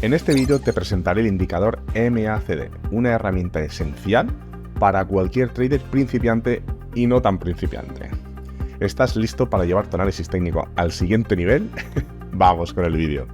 En este vídeo te presentaré el indicador MACD, una herramienta esencial para cualquier trader principiante y no tan principiante. ¿Estás listo para llevar tu análisis técnico al siguiente nivel? Vamos con el vídeo.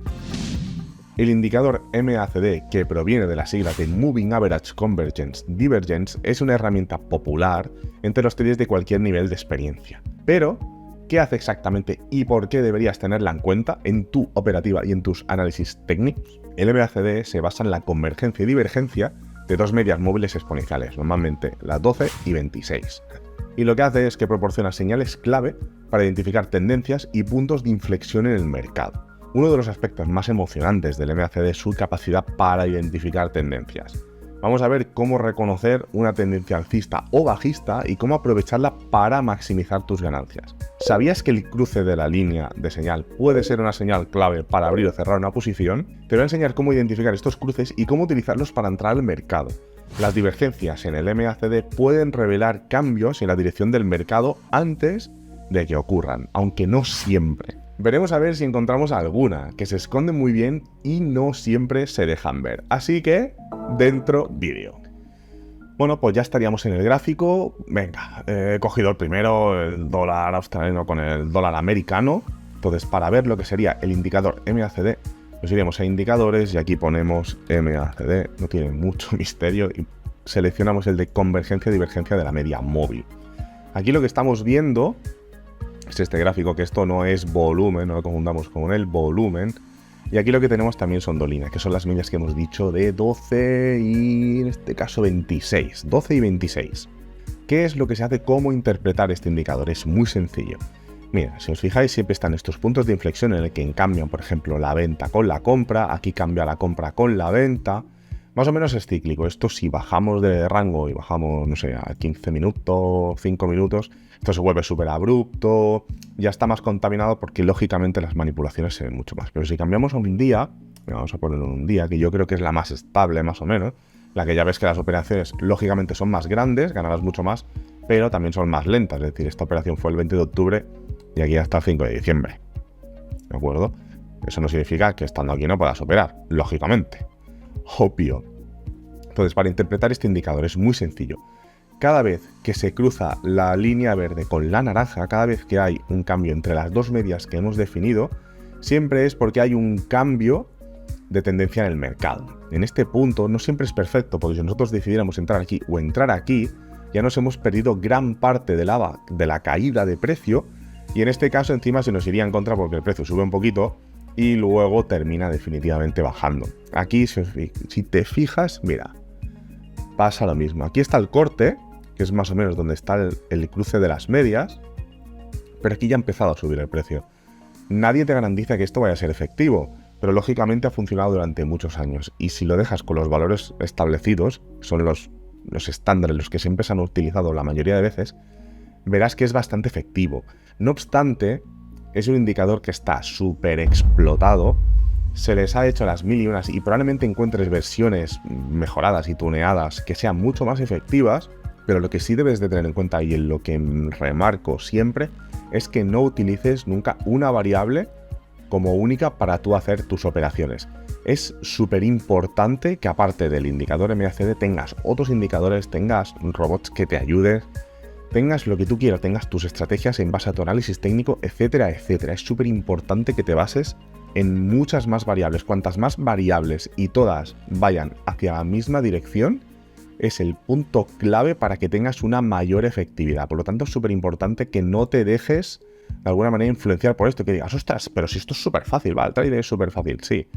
El indicador MACD, que proviene de la sigla de Moving Average Convergence Divergence, es una herramienta popular entre los traders de cualquier nivel de experiencia. Pero, ¿qué hace exactamente y por qué deberías tenerla en cuenta en tu operativa y en tus análisis técnicos? El MACD se basa en la convergencia y divergencia de dos medias móviles exponenciales, normalmente las 12 y 26. Y lo que hace es que proporciona señales clave para identificar tendencias y puntos de inflexión en el mercado. Uno de los aspectos más emocionantes del MACD es su capacidad para identificar tendencias. Vamos a ver cómo reconocer una tendencia alcista o bajista y cómo aprovecharla para maximizar tus ganancias. ¿Sabías que el cruce de la línea de señal puede ser una señal clave para abrir o cerrar una posición? Te voy a enseñar cómo identificar estos cruces y cómo utilizarlos para entrar al mercado. Las divergencias en el MACD pueden revelar cambios en la dirección del mercado antes de que ocurran, aunque no siempre. Veremos a ver si encontramos alguna, que se esconde muy bien y no siempre se dejan ver. Así que, dentro vídeo. Bueno, pues ya estaríamos en el gráfico. Venga, he cogido el primero, el dólar australiano con el dólar americano. Entonces, para ver lo que sería el indicador MACD, pues iremos a indicadores y aquí ponemos MACD. No tiene mucho misterio y seleccionamos el de convergencia y divergencia de la media móvil. Aquí lo que estamos viendo es este gráfico, que esto no es volumen, no lo confundamos con el volumen. Y aquí lo que tenemos también son dolines, que son las medias que hemos dicho de 12 y en este caso 26. 12 y 26. ¿Qué es lo que se hace? ¿Cómo interpretar este indicador? Es muy sencillo. Mira, si os fijáis, siempre están estos puntos de inflexión en el que cambian, por ejemplo, la venta con la compra. Aquí cambia la compra con la venta. Más o menos es cíclico. Esto, si bajamos de rango y bajamos, no sé, a 15 minutos, 5 minutos, esto se vuelve súper abrupto, ya está más contaminado porque lógicamente las manipulaciones se ven mucho más. Pero si cambiamos a un día, vamos a poner un día, que yo creo que es la más estable más o menos, la que ya ves que las operaciones lógicamente son más grandes, ganarás mucho más, pero también son más lentas. Es decir, esta operación fue el 20 de octubre y aquí hasta el 5 de diciembre. ¿De acuerdo? Eso no significa que estando aquí no puedas operar, lógicamente. Obvio. Entonces, para interpretar este indicador es muy sencillo. Cada vez que se cruza la línea verde con la naranja, cada vez que hay un cambio entre las dos medias que hemos definido, siempre es porque hay un cambio de tendencia en el mercado. En este punto no siempre es perfecto, porque si nosotros decidiéramos entrar aquí o entrar aquí, ya nos hemos perdido gran parte de la caída de precio, y en este caso encima se nos iría en contra porque el precio sube un poquito y luego termina definitivamente bajando. Aquí, si te fijas, mira, pasa lo mismo. Aquí está el corte, que es más o menos donde está el cruce de las medias, pero aquí ya ha empezado a subir el precio. Nadie te garantiza que esto vaya a ser efectivo, pero lógicamente ha funcionado durante muchos años, y si lo dejas con los valores establecidos, son los estándares, los que siempre se han utilizado la mayoría de veces, verás que es bastante efectivo. No obstante, es un indicador que está súper explotado, se les ha hecho las mil y unas y probablemente encuentres versiones mejoradas y tuneadas que sean mucho más efectivas, pero lo que sí debes de tener en cuenta, y en lo que remarco siempre, es que no utilices nunca una variable como única para tú hacer tus operaciones. Es súper importante que aparte del indicador MACD tengas otros indicadores, tengas robots que te ayuden, tengas lo que tú quieras, tengas tus estrategias en base a tu análisis técnico, etcétera, etcétera. Es súper importante que te bases en muchas más variables. Cuantas más variables y todas vayan hacia la misma dirección, es el punto clave para que tengas una mayor efectividad. Por lo tanto, es súper importante que no te dejes de alguna manera influenciar por esto, que digas, ostras, pero si esto es súper fácil, va, el trader es súper fácil. Sí,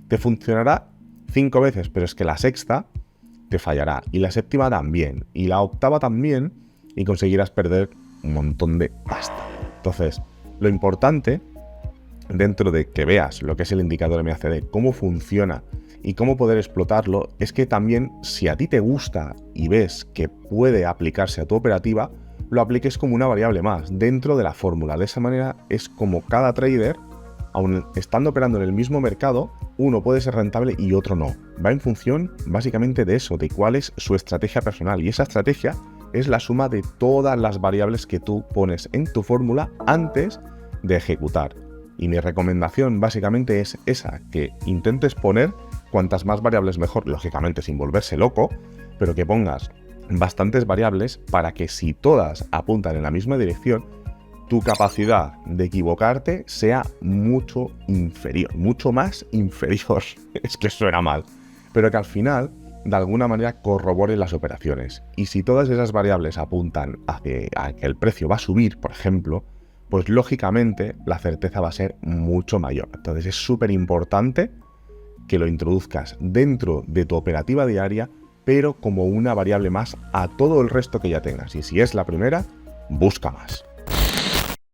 te funcionará 5 veces, pero es que la sexta te fallará, y la séptima también, y la octava también, y conseguirás perder un montón de pasta. Entonces, lo importante, dentro de que veas lo que es el indicador MACD, cómo funciona y cómo poder explotarlo, es que también, si a ti te gusta y ves que puede aplicarse a tu operativa, lo apliques como una variable más dentro de la fórmula. De esa manera es como cada trader, aun estando operando en el mismo mercado, uno puede ser rentable y otro no. Va en función básicamente de eso, de cuál es su estrategia personal, y esa estrategia es la suma de todas las variables que tú pones en tu fórmula antes de ejecutar. Y mi recomendación básicamente es esa, que intentes poner Cuantas más variables mejor, lógicamente sin volverse loco, pero que pongas bastantes variables para que si todas apuntan en la misma dirección, tu capacidad de equivocarte sea mucho inferior, mucho más inferior. Es que suena mal, pero que al final, de alguna manera, corrobore las operaciones. Y si todas esas variables apuntan a que el precio va a subir, por ejemplo, pues lógicamente la certeza va a ser mucho mayor. Entonces es súper importante que lo introduzcas dentro de tu operativa diaria, pero como una variable más a todo el resto que ya tengas. Y si es la primera, busca más.